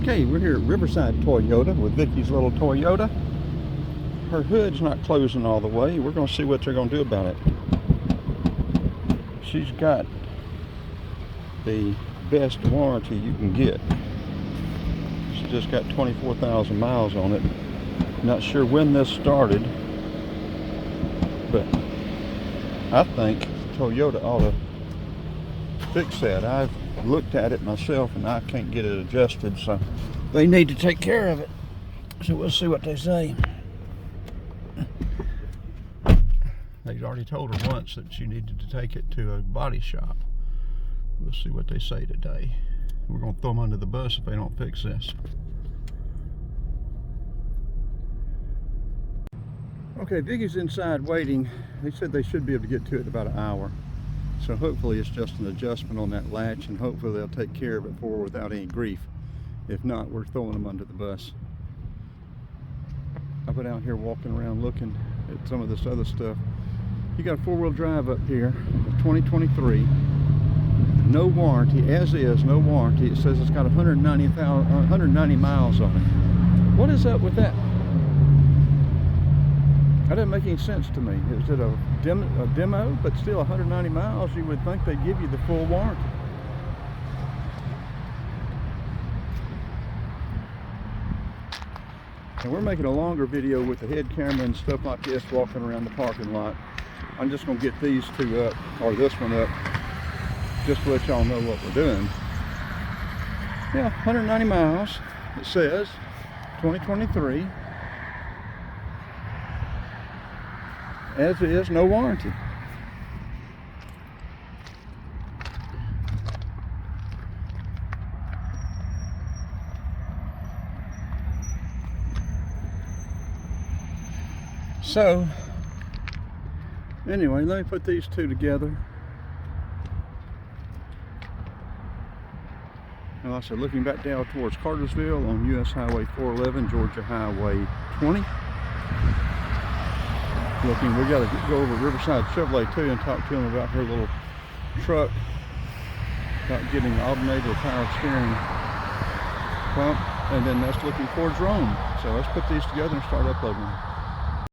Okay, we're here at Riverside Toyota with Vicky's little Toyota. Her hood's not closing all the way. We're going to see what they're going to do about it. She's got the best warranty you can get. She just got 24,000 miles on it. Not sure when this started, but I think Toyota ought to fix that. I've looked at it myself and I can't get it adjusted, so they need to take care of it. So we'll see what they say. They already told her once that she needed to take it to a body shop. We'll see what they say today. We're going to throw them under the bus if they don't fix this. Okay, Vicky's inside waiting. They said they should be able to get to it in about an hour. So hopefully it's just an adjustment on that latch, and hopefully they'll take care of it for her without any grief. If not, we're throwing them under the bus. I've been out here walking around looking at some of this other stuff. You got a four-wheel drive up here, a 2023. No warranty, as is, no warranty. It says it's got 190 miles on it. What is up with that? That doesn't make any sense to me. Is it a demo, but still 190 miles? You would think they'd give you the full warranty. And we're making a longer video with the head camera and stuff like this, walking around the parking lot. I'm just going to get these two up, or this one up, just to let y'all know what we're doing. Yeah, 190 miles, it says, 2023. As is, no warranty. So, anyway, let me put these two together. And also looking back down towards Cartersville on US Highway 411, Georgia Highway 20. We got to go over Riverside Chevrolet too and talk to them about her little truck, about getting the alternator, power steering pump, and then that's looking towards Rome. So let's put these together and start uploading them.